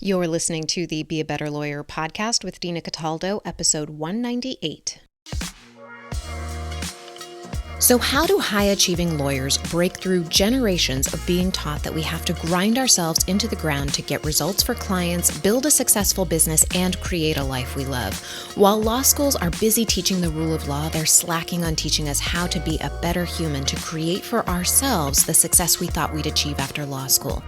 You're listening to the Be a Better Lawyer podcast with Dina Cataldo, episode 198. So how do high-achieving lawyers break through generations of being taught that we have to grind ourselves into the ground to get results for clients, build a successful business, and create a life we love? While law schools are busy teaching the rule of law, they're slacking on teaching us how to be a better human to create for ourselves the success we thought we'd achieve after law school.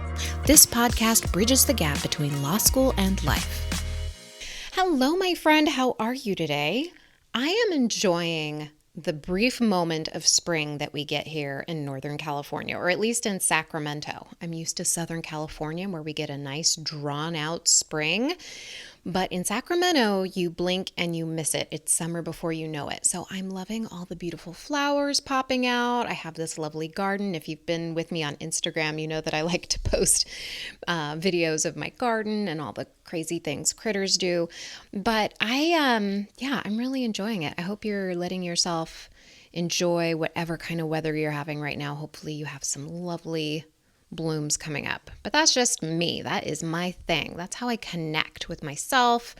This podcast bridges the gap between law school and life. Hello, my friend. How are you today? I am enjoying the brief moment of spring that we get here in Northern California, or at least in Sacramento. I'm used to Southern California where we get a nice drawn out spring, but in Sacramento, you blink and you miss it. It's summer before you know it. So I'm loving all the beautiful flowers popping out. I have this lovely garden. If you've been with me on Instagram, you know that I like to post videos of my garden and all the crazy things critters do. But I'm really enjoying it. I hope you're letting yourself enjoy whatever kind of weather you're having right now. Hopefully you have some lovely blooms coming up. But that's just me. That is my thing. That's how I connect with myself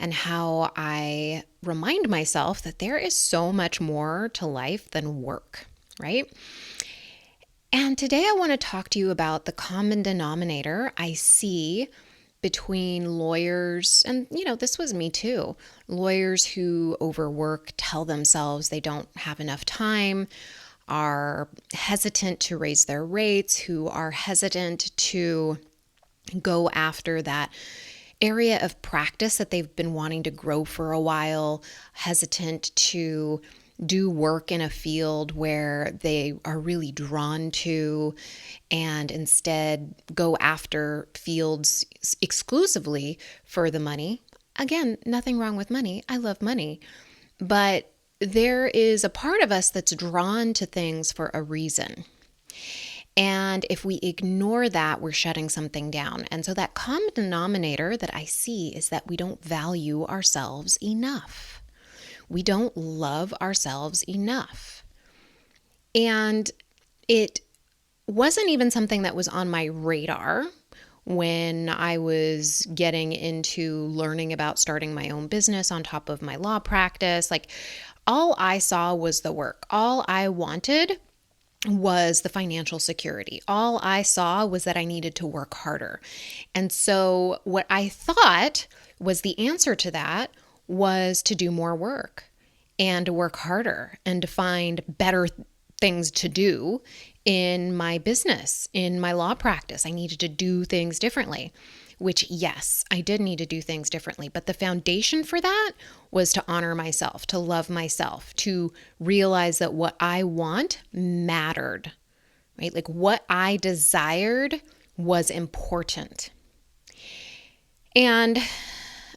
and how I remind myself that there is so much more to life than work, right? And today I want to talk to you about the common denominator I see between lawyers, and this was me too, lawyers who overwork, tell themselves they don't have enough time, are hesitant to raise their rates, who are hesitant to go after that area of practice that they've been wanting to grow for a while, hesitant to do work in a field where they are really drawn to, and instead go after fields exclusively for the money. Again, nothing wrong with money. I love money. But there is a part of us that's drawn to things for a reason. And if we ignore that, we're shutting something down. And so that common denominator that I see is that we don't value ourselves enough. We don't love ourselves enough. And it wasn't even something that was on my radar when I was getting into learning about starting my own business on top of my law practice. All I saw was the work. All I wanted was the financial security. All I saw was that I needed to work harder. And so what I thought was the answer to that was to do more work and to work harder and to find better things to do in my business, in my law practice. I needed to do things differently, which, yes, I did need to do things differently. But the foundation for that was to honor myself, to love myself, to realize that what I want mattered, right? What I desired was important. And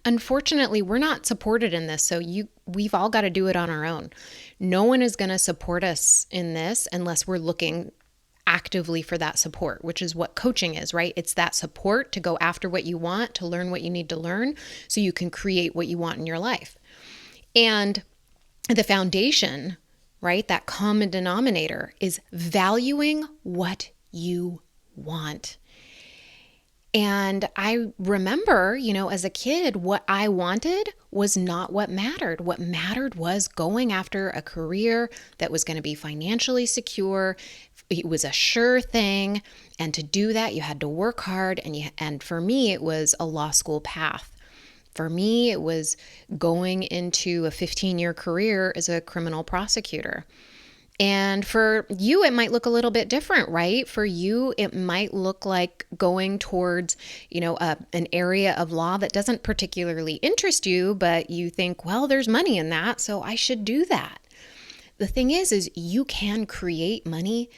unfortunately, we're not supported in this. So we've all got to do it on our own. No one is going to support us in this unless we're looking actively for that support, which is what coaching is, right? It's that support to go after what you want, to learn what you need to learn so you can create what you want in your life. And the foundation, right, that common denominator is valuing what you want. And I remember, as a kid, what I wanted was not what mattered. What mattered was going after a career that was going to be financially secure. It was a sure thing. And to do that, you had to work hard. And for me, it was a law school path. For me, it was going into a 15-year career as a criminal prosecutor. And for you, it might look a little bit different, right? For you, it might look like going towards, an area of law that doesn't particularly interest you, but you think, well, there's money in that, so I should do that. The thing is you can create money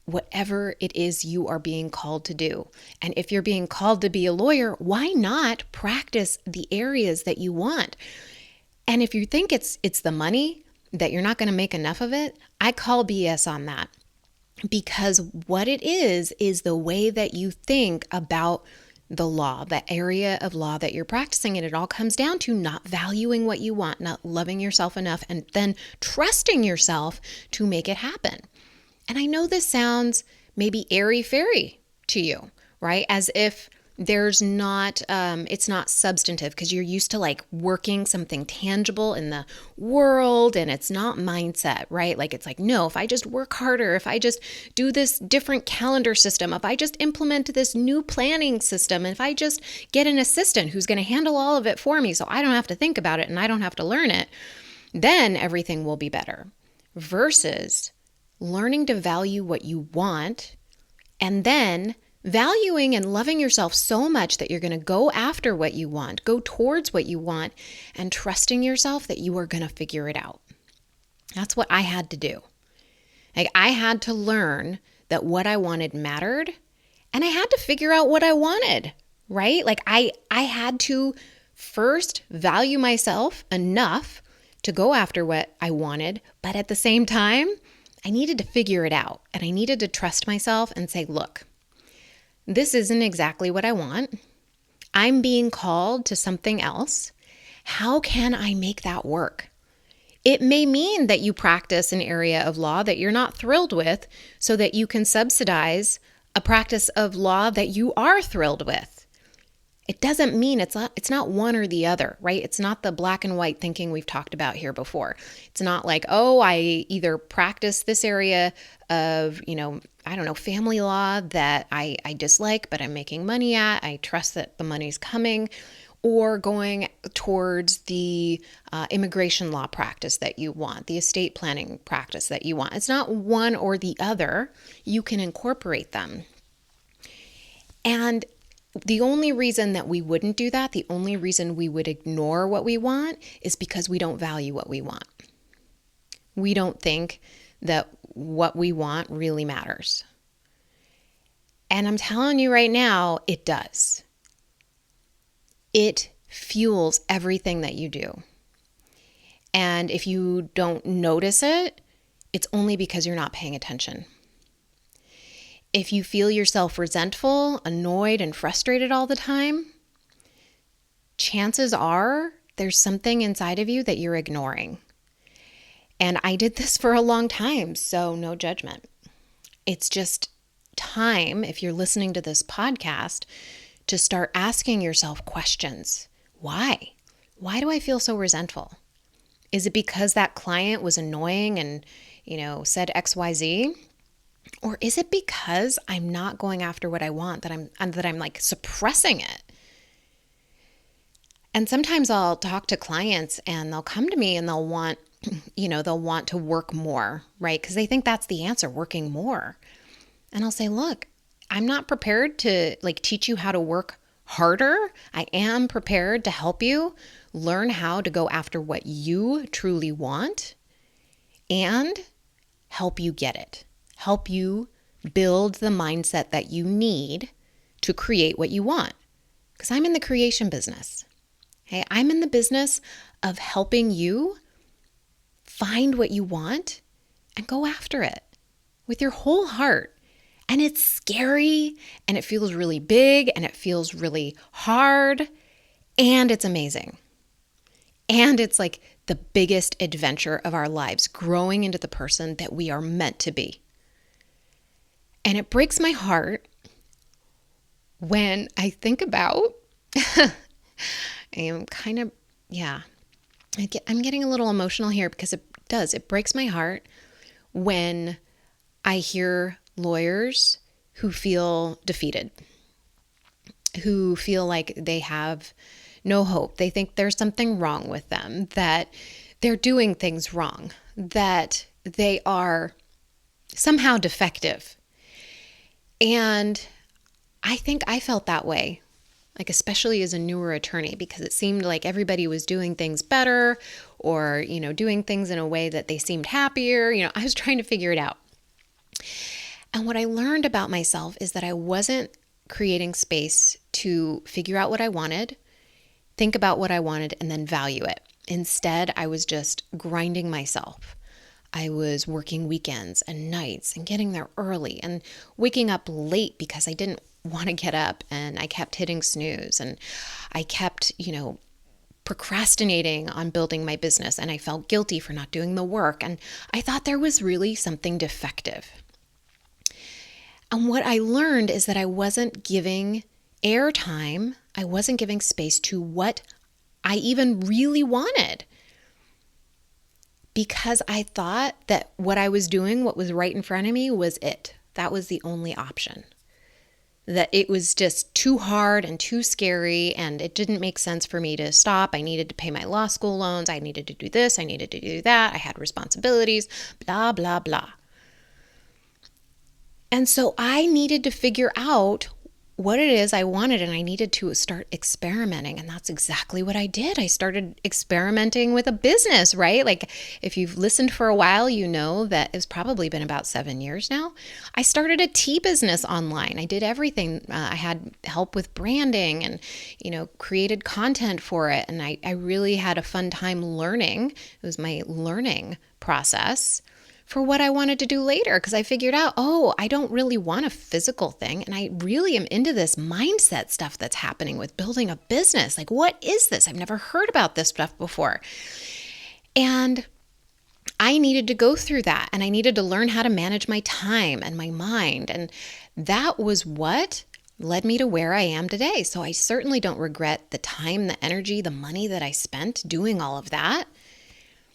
whatever it is you are being called to do. And if you're being called to be a lawyer, why not practice the areas that you want? And if you think it's the money, that you're not going to make enough of it, I call BS on that. Because what it is the way that you think about the law, the area of law that you're practicing. And it all comes down to not valuing what you want, not loving yourself enough, and then trusting yourself to make it happen. And I know this sounds maybe airy-fairy to you, right? As if There's not, it's not substantive because you're used to like working something tangible in the world, and it's not mindset, right? Like, it's like, no, if I just work harder, if I just do this different calendar system, if I just implement this new planning system, if I just get an assistant who's going to handle all of it for me so I don't have to think about it and I don't have to learn it, then everything will be better. Versus learning to value what you want and then valuing and loving yourself so much that you're going to go after what you want, go towards what you want, and trusting yourself that you are going to figure it out. That's what I had to do. Like, I had to learn that what I wanted mattered, and I had to figure out what I wanted, right? Like, I had to first value myself enough to go after what I wanted, but at the same time, I needed to figure it out, and I needed to trust myself and say, look, this isn't exactly what I want. I'm being called to something else. How can I make that work? It may mean that you practice an area of law that you're not thrilled with so that you can subsidize a practice of law that you are thrilled with. It doesn't mean it's not one or the other, right? It's not the black and white thinking we've talked about here before. It's not like, oh, I either practice this area of, family law that I dislike, but I'm making money at. I trust that the money's coming, or going towards the immigration law practice that you want, the estate planning practice that you want. It's not one or the other. You can incorporate them. And the only reason that we wouldn't do that, the only reason we would ignore what we want, is because we don't value what we want. We don't think that what we want really matters. And I'm telling you right now, it does. It fuels everything that you do. And if you don't notice it, it's only because you're not paying attention. If you feel yourself resentful, annoyed, and frustrated all the time, chances are there's something inside of you that you're ignoring. And I did this for a long time, so no judgment. It's just time, if you're listening to this podcast, to start asking yourself questions. Why? Why do I feel so resentful? Is it because that client was annoying and, said XYZ? Or is it because I'm not going after what I want, that I'm like suppressing it? And sometimes I'll talk to clients and they'll come to me and they'll want to work more, right? Because they think that's the answer, working more. And I'll say, look, I'm not prepared to teach you how to work harder. I am prepared to help you learn how to go after what you truly want and help you get it. Help you build the mindset that you need to create what you want. Because I'm in the creation business. Okay? I'm in the business of helping you find what you want and go after it with your whole heart. And it's scary, and it feels really big, and it feels really hard, and it's amazing. And it's like the biggest adventure of our lives, growing into the person that we are meant to be. And it breaks my heart when I think about, I'm getting a little emotional here because it breaks my heart when I hear lawyers who feel defeated, who feel like they have no hope. They think there's something wrong with them, that they're doing things wrong, that they are somehow defective. And I think I felt that way, especially as a newer attorney, because it seemed like everybody was doing things better or, doing things in a way that they seemed happier. I was trying to figure it out. And what I learned about myself is that I wasn't creating space to figure out what I wanted, think about what I wanted, and then value it. Instead, I was just grinding myself. I was working weekends and nights and getting there early and waking up late because I didn't want to get up, and I kept hitting snooze, and I kept, procrastinating on building my business, and I felt guilty for not doing the work, and I thought there was really something defective. And what I learned is that I wasn't giving airtime. I wasn't giving space to what I even really wanted, because I thought that what I was doing, what was right in front of me, was it. That was the only option. That it was just too hard and too scary, and it didn't make sense for me to stop. I needed to pay my law school loans. I needed to do this. I needed to do that. I had responsibilities, blah, blah, blah. And so I needed to figure out what it is I wanted, and I needed to start experimenting. And that's exactly what I did. I started experimenting with a business, right? Like, if you've listened for a while, you know that it's probably been about 7 years now. I started a tea business online. I did everything. I had help with branding and, created content for it. And I really had a fun time learning. It was my learning process for what I wanted to do later, because I figured out, I don't really want a physical thing, and I really am into this mindset stuff that's happening with building a business. Like, what is this? I've never heard about this stuff before. And I needed to go through that, and I needed to learn how to manage my time and my mind, and that was what led me to where I am today. So I certainly don't regret the time, the energy, the money that I spent doing all of that,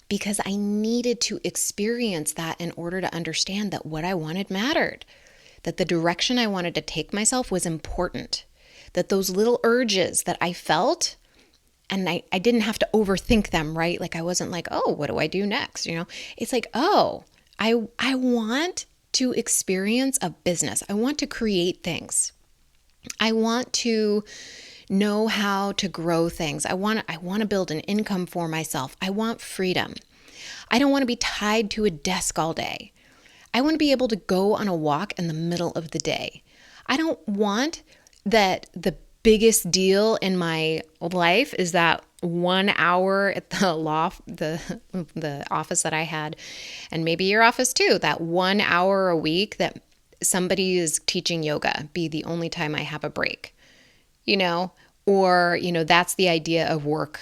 because I needed to experience that in order to understand that what I wanted mattered, that the direction I wanted to take myself was important, that those little urges that I felt, and I didn't have to overthink them, right? Like, I wasn't like, what do I do next? It's like, I want to experience a business. I want to create things. I want to know how to grow things. I want to build an income for myself. I want freedom. I don't want to be tied to a desk all day. I want to be able to go on a walk in the middle of the day. I don't want that the biggest deal in my life is that 1 hour at the office that I had, and maybe your office too, that 1 hour a week that somebody is teaching yoga be the only time I have a break. Or, that's the idea of work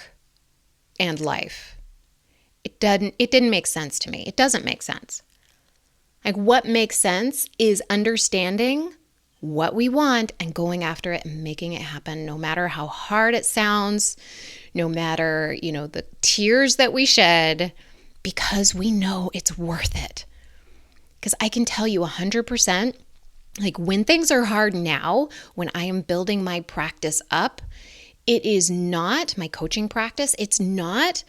and life. It didn't make sense to me. It doesn't make sense. Like, what makes sense is understanding what we want and going after it and making it happen, no matter how hard it sounds, no matter, the tears that we shed, because we know it's worth it. Because I can tell you 100%, like, when things are hard now, when I am building my practice up, it is not my coaching practice. It's not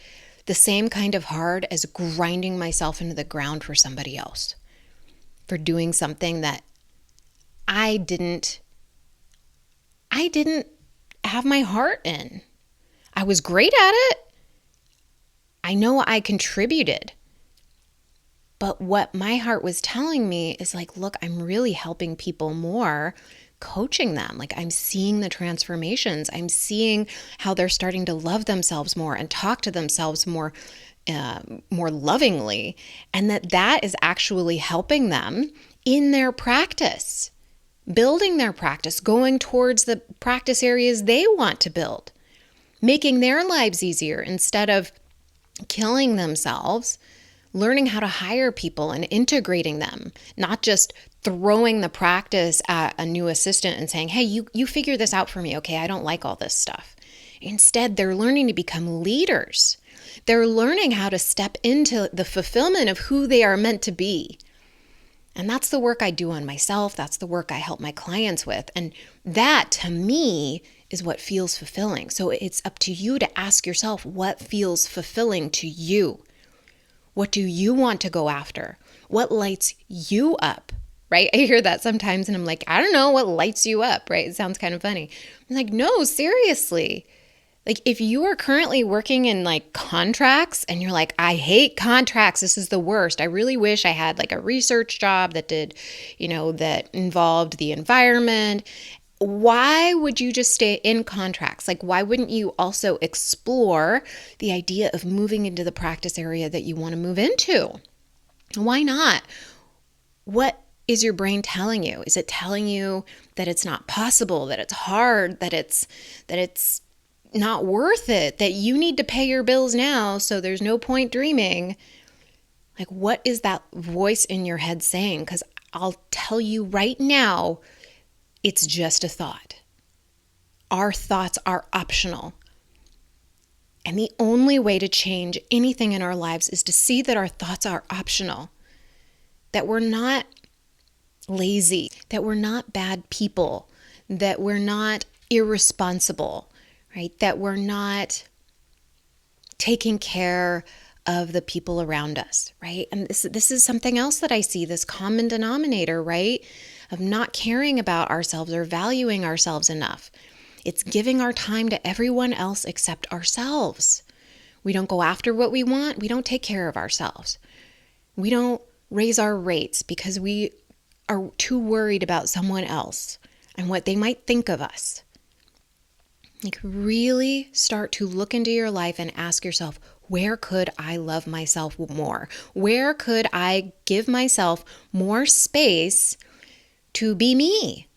the same kind of hard as grinding myself into the ground for somebody else, for doing something that I didn't have my heart in. I was great at it. I know I contributed. But what my heart was telling me is like, look, I'm really helping people more, coaching them. Like, I'm seeing the transformations. I'm seeing how they're starting to love themselves more and talk to themselves more lovingly. And that is actually helping them in their practice, building their practice, going towards the practice areas they want to build, making their lives easier instead of killing themselves, learning how to hire people and integrating them, not just throwing the practice at a new assistant and saying, hey, you figure this out for me, okay? I don't like all this stuff. Instead, they're learning to become leaders. They're learning how to step into the fulfillment of who they are meant to be. And that's the work I do on myself. That's the work I help my clients with. And that, to me, is what feels fulfilling. So it's up to you to ask yourself, what feels fulfilling to you? What do you want to go after? What lights you up, right? I hear that sometimes and I'm like, I don't know what lights you up, right? It sounds kind of funny. I'm like, no, seriously. Like, if you are currently working in like contracts and you're like, I hate contracts, this is the worst. I really wish I had like a research job that did, that involved the environment. Why would you just stay in contracts? Like, why wouldn't you also explore the idea of moving into the practice area that you want to move into? Why not? What is your brain telling you? Is it telling you that it's not possible, that it's hard, that it's not worth it, that you need to pay your bills now, so there's no point dreaming? Like, what is that voice in your head saying? Because I'll tell you right now, it's just a thought. our thoughts are optional. And the only way to change anything in our lives is to see that our thoughts are optional, that we're not lazy, that we're not bad people, that we're not irresponsible, right? That we're not taking care of the people around us, right? And this is something else that I see, this common denominator, right? Of not caring about ourselves or valuing ourselves enough. It's giving our time to everyone else except ourselves. We don't go after what we want. We don't take care of ourselves. We don't raise our rates because we are too worried about someone else and what they might think of us. Like, really start to look into your life and ask yourself, where could I love myself more? Where could I give myself more space to be me,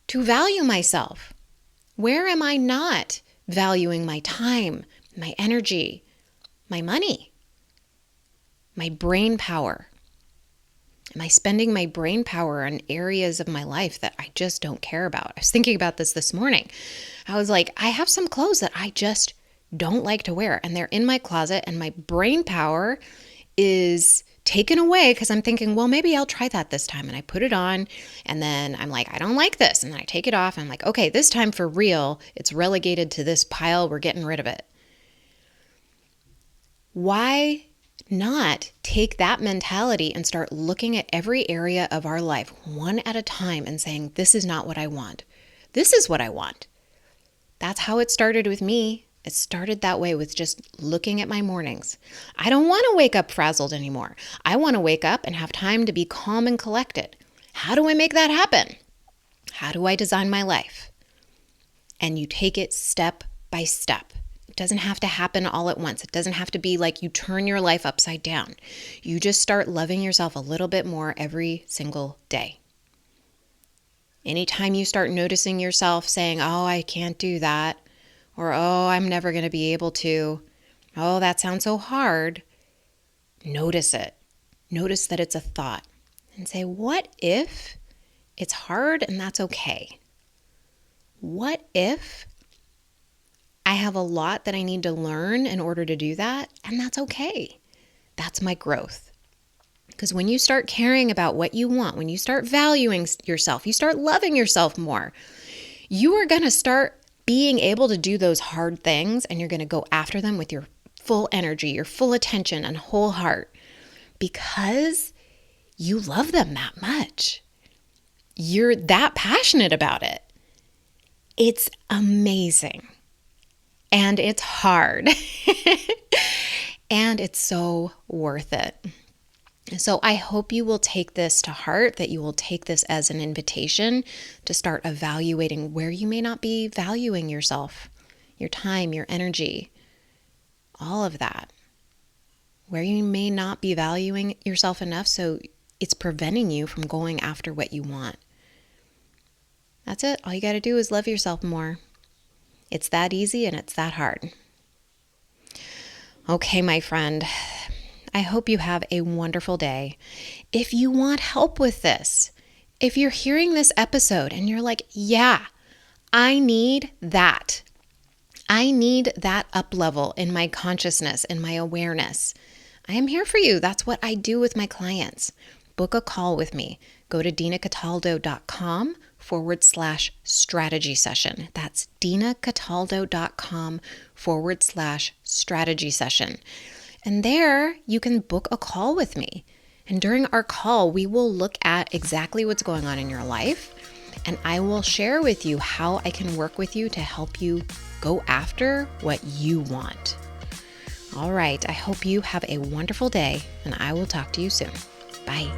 to value myself? Where am I not valuing my time, my energy, my money, my brain power? Am I spending my brain power on areas of my life that I just don't care about? I was thinking about this morning. I was like, I have some clothes that I just don't like to wear, and they're in my closet, and my brain power is taken away because I'm thinking, well, maybe I'll try that this time. And I put it on, and then I'm like, I don't like this. And then I take it off, and I'm like, okay, this time for real, it's relegated to this pile. We're getting rid of it. Why not take that mentality and start looking at every area of our life one at a time and saying, this is not what I want. This is what I want. That's how it started with me. It started that way with just looking at my mornings. I don't want to wake up frazzled anymore. I want to wake up and have time to be calm and collected. How do I make that happen? How do I design my life? And you take it step by step. It doesn't have to happen all at once. It doesn't have to be like you turn your life upside down. You just start loving yourself a little bit more every single day. Anytime you start noticing yourself saying, oh, I can't do that, or, oh, I'm never going to be able to, oh, that sounds so hard, notice it. Notice that it's a thought and say, what if it's hard and that's okay? What if I have a lot that I need to learn in order to do that, and that's okay? That's my growth. Because when you start caring about what you want, when you start valuing yourself, you start loving yourself more, you are going to start being able to do those hard things, and you're going to go after them with your full energy, your full attention and whole heart, because you love them that much. You're that passionate about it. It's amazing. And it's hard. And it's so worth it. So I hope you will take this to heart, that you will take this as an invitation to start evaluating where you may not be valuing yourself, your time, your energy, all of that. Where you may not be valuing yourself enough, so it's preventing you from going after what you want. That's it. All you got to do is love yourself more. It's that easy and it's that hard. Okay, my friend. I hope you have a wonderful day. If you want help with this, if you're hearing this episode and you're like, yeah, I need that. I need that up level in my consciousness and my awareness. I am here for you. That's what I do with my clients. Book a call with me. Go to dinacataldo.com/strategy session. That's dinacataldo.com/strategy session. And there you can book a call with me. And during our call, we will look at exactly what's going on in your life. And I will share with you how I can work with you to help you go after what you want. All right. I hope you have a wonderful day, and I will talk to you soon. Bye.